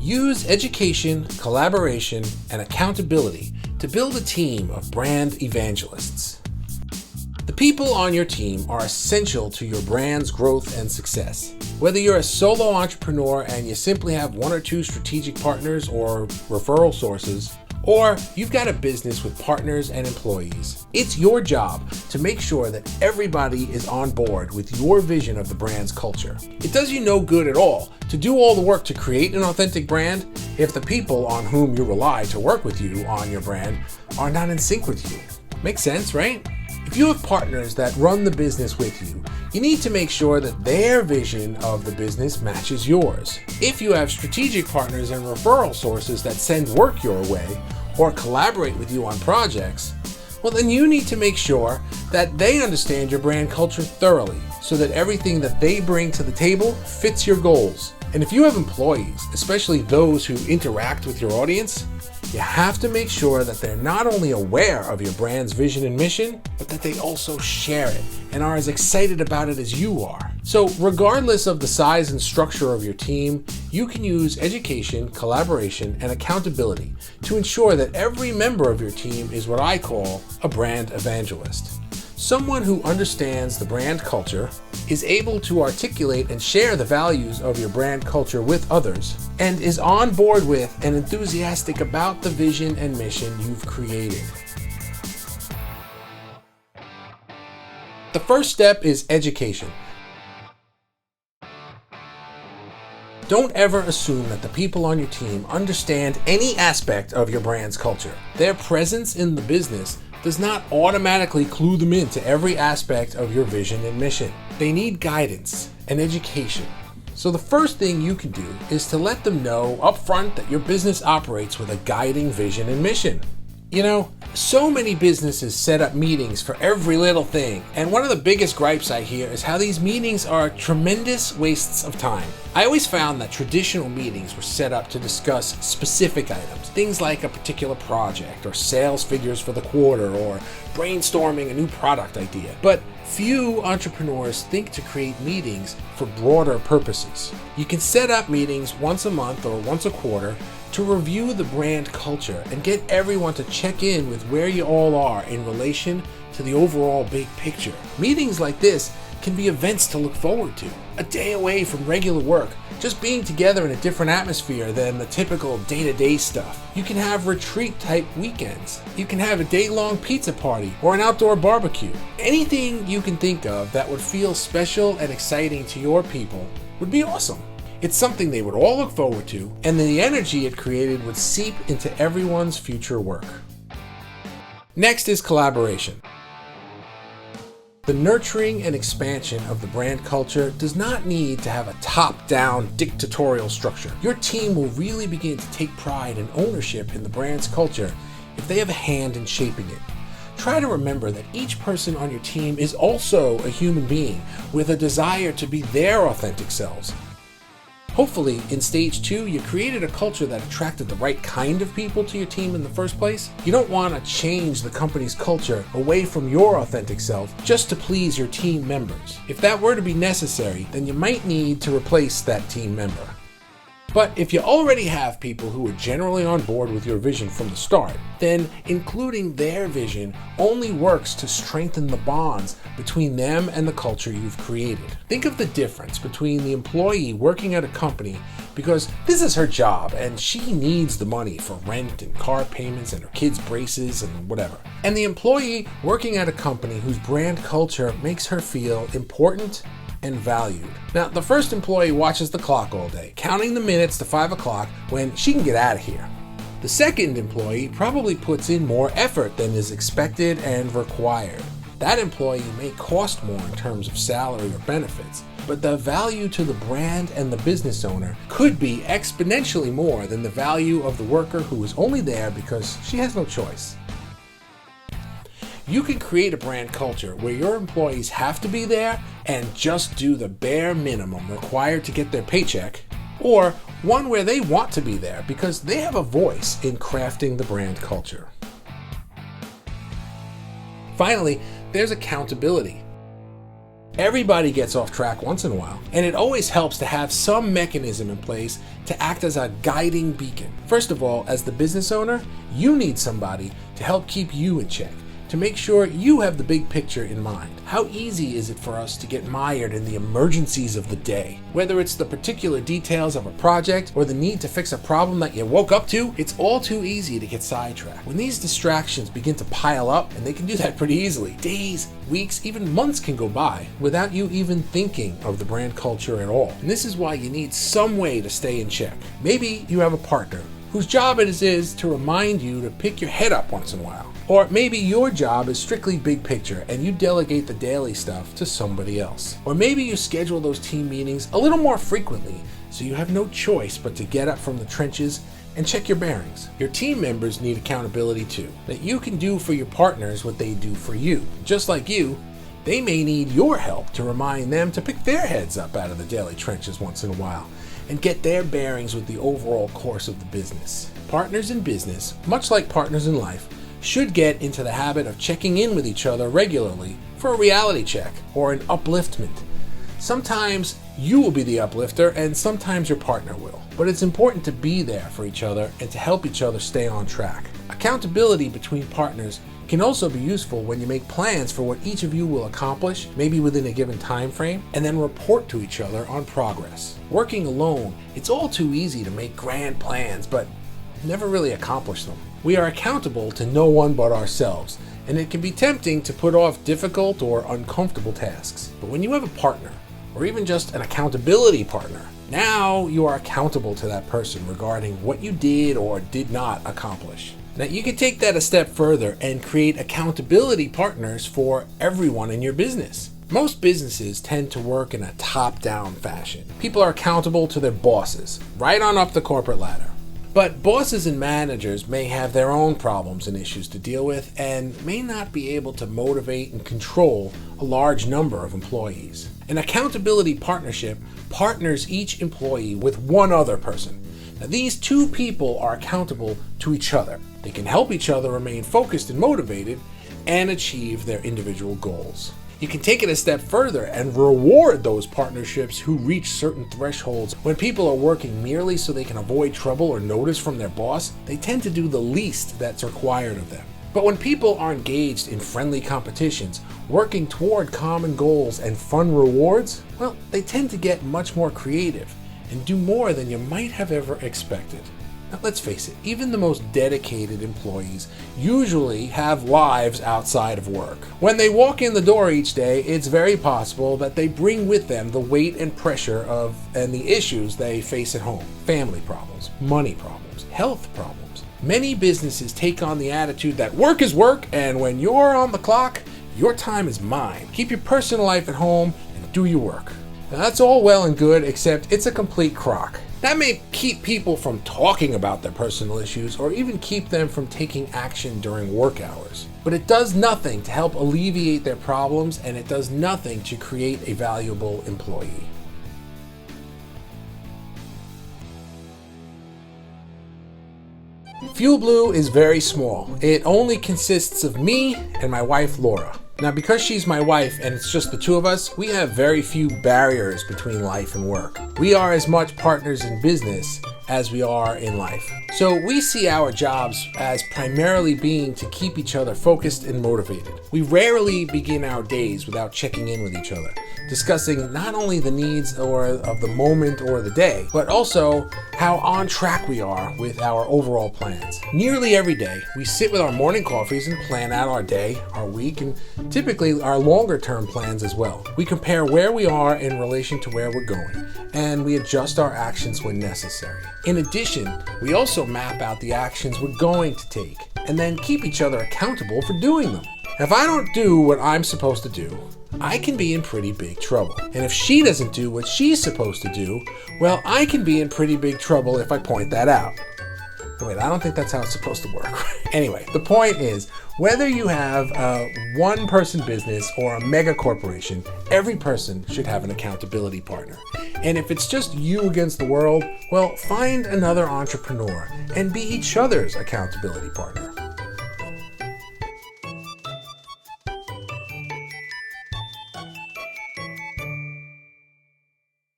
Use education, collaboration, and accountability to build a team of brand evangelists. The people on your team are essential to your brand's growth and success. Whether you're a solo entrepreneur and you simply have one or two strategic partners or referral sources, or you've got a business with partners and employees, it's your job to make sure that everybody is on board with your vision of the brand's culture. It does you no good at all to do all the work to create an authentic brand if the people on whom you rely to work with you on your brand are not in sync with you. Makes sense, right? If you have partners that run the business with you, you need to make sure that their vision of the business matches yours. If you have strategic partners and referral sources that send work your way or collaborate with you on projects, well, then you need to make sure that they understand your brand culture thoroughly so that everything that they bring to the table fits your goals. And if you have employees, especially those who interact with your audience, you have to make sure that they're not only aware of your brand's vision and mission, but that they also share it and are as excited about it as you are. So regardless of the size and structure of your team, you can use education, collaboration, and accountability to ensure that every member of your team is what I call a brand evangelist. Someone who understands the brand culture, is able to articulate and share the values of your brand culture with others, and is on board with and enthusiastic about the vision and mission you've created. The first step is education. Don't ever assume that the people on your team understand any aspect of your brand's culture. Their presence in the business does not automatically clue them into every aspect of your vision and mission. They need guidance and education. So the first thing you can do is to let them know up front that your business operates with a guiding vision and mission. You know, so many businesses set up meetings for every little thing, and one of the biggest gripes I hear is how these meetings are tremendous wastes of time. I always found that traditional meetings were set up to discuss specific items, things like a particular project or sales figures for the quarter or brainstorming a new product idea. But few entrepreneurs think to create meetings for broader purposes. You can set up meetings once a month or once a quarter to review the brand culture and get everyone to check in with where you all are in relation to the overall big picture. Meetings like this can be events to look forward to. A day away from regular work, just being together in a different atmosphere than the typical day-to-day stuff. You can have retreat-type weekends. You can have a day-long pizza party or an outdoor barbecue. Anything you can think of that would feel special and exciting to your people would be awesome. It's something they would all look forward to, and the energy it created would seep into everyone's future work. Next is collaboration. The nurturing and expansion of the brand culture does not need to have a top-down dictatorial structure. Your team will really begin to take pride and ownership in the brand's culture if they have a hand in shaping it. Try to remember that each person on your team is also a human being with a desire to be their authentic selves. Hopefully, in stage 2, you created a culture that attracted the right kind of people to your team in the first place. You don't want to change the company's culture away from your authentic self just to please your team members. If that were to be necessary, then you might need to replace that team member. But if you already have people who are generally on board with your vision from the start, then including their vision only works to strengthen the bonds between them and the culture you've created. Think of the difference between the employee working at a company because this is her job and she needs the money for rent and car payments and her kids' braces and whatever, and the employee working at a company whose brand culture makes her feel important and valued. Now, the first employee watches the clock all day, counting the minutes to 5 o'clock when she can get out of here. The second employee probably puts in more effort than is expected and required. That employee may cost more in terms of salary or benefits, but the value to the brand and the business owner could be exponentially more than the value of the worker who is only there because she has no choice. You can create a brand culture where your employees have to be there and just do the bare minimum required to get their paycheck, or one where they want to be there because they have a voice in crafting the brand culture. Finally, there's accountability. Everybody gets off track once in a while, and it always helps to have some mechanism in place to act as a guiding beacon. First of all, as the business owner, you need somebody to help keep you in check, to make sure you have the big picture in mind. How easy is it for us to get mired in the emergencies of the day? Whether it's the particular details of a project or the need to fix a problem that you woke up to, it's all too easy to get sidetracked. When these distractions begin to pile up, and they can do that pretty easily, days, weeks, even months can go by without you even thinking of the brand culture at all. And this is why you need some way to stay in check. Maybe you have a partner whose job it is to remind you to pick your head up once in a while. Or maybe your job is strictly big picture and you delegate the daily stuff to somebody else. Or maybe you schedule those team meetings a little more frequently so you have no choice but to get up from the trenches and check your bearings. Your team members need accountability too, that you can do for your partners what they do for you. Just like you, they may need your help to remind them to pick their heads up out of the daily trenches once in a while and get their bearings with the overall course of the business. Partners in business, much like partners in life, should get into the habit of checking in with each other regularly for a reality check or an upliftment. Sometimes you will be the uplifter and sometimes your partner will, but it's important to be there for each other and to help each other stay on track. Accountability between partners can also be useful when you make plans for what each of you will accomplish, maybe within a given time frame, and then report to each other on progress. Working alone, it's all too easy to make grand plans, but never really accomplish them. We are accountable to no one but ourselves, and it can be tempting to put off difficult or uncomfortable tasks. But when you have a partner, or even just an accountability partner, now you are accountable to that person regarding what you did or did not accomplish. Now you can take that a step further and create accountability partners for everyone in your business. Most businesses tend to work in a top-down fashion. People are accountable to their bosses, right on up the corporate ladder. But bosses and managers may have their own problems and issues to deal with and may not be able to motivate and control a large number of employees. An accountability partnership partners each employee with one other person. Now, these two people are accountable to each other. They can help each other remain focused and motivated and achieve their individual goals. You can take it a step further and reward those partnerships who reach certain thresholds. When people are working merely so they can avoid trouble or notice from their boss, they tend to do the least that's required of them. But when people are engaged in friendly competitions, working toward common goals and fun rewards, well, they tend to get much more creative and do more than you might have ever expected. Now, let's face it, even the most dedicated employees usually have lives outside of work. When they walk in the door each day, it's very possible that they bring with them the weight and pressure of and the issues they face at home. Family problems, money problems, health problems. Many businesses take on the attitude that work is work, and when you're on the clock, your time is mine. Keep your personal life at home and do your work. Now, that's all well and good, except it's a complete crock. That may keep people from talking about their personal issues or even keep them from taking action during work hours. But it does nothing to help alleviate their problems, and it does nothing to create a valuable employee. Fuel Blue is very small. It only consists of me and my wife, Laura. Now, because she's my wife and it's just the two of us, we have very few barriers between life and work. We are as much partners in business as we are in life. So we see our jobs as primarily being to keep each other focused and motivated. We rarely begin our days without checking in with each other, discussing not only the needs of the moment or the day, but also how on track we are with our overall plans. Nearly every day, we sit with our morning coffees and plan out our day, our week, and typically our longer term plans as well. We compare where we are in relation to where we're going, and we adjust our actions when necessary. In addition, we also map out the actions we're going to take, and then keep each other accountable for doing them. If I don't do what I'm supposed to do, I can be in pretty big trouble. And if she doesn't do what she's supposed to do, well, I can be in pretty big trouble if I point that out. Wait, I don't think that's how it's supposed to work. Anyway, the point is, whether you have a one-person business or a mega corporation, every person should have an accountability partner. And if it's just you against the world, well, find another entrepreneur and be each other's accountability partner.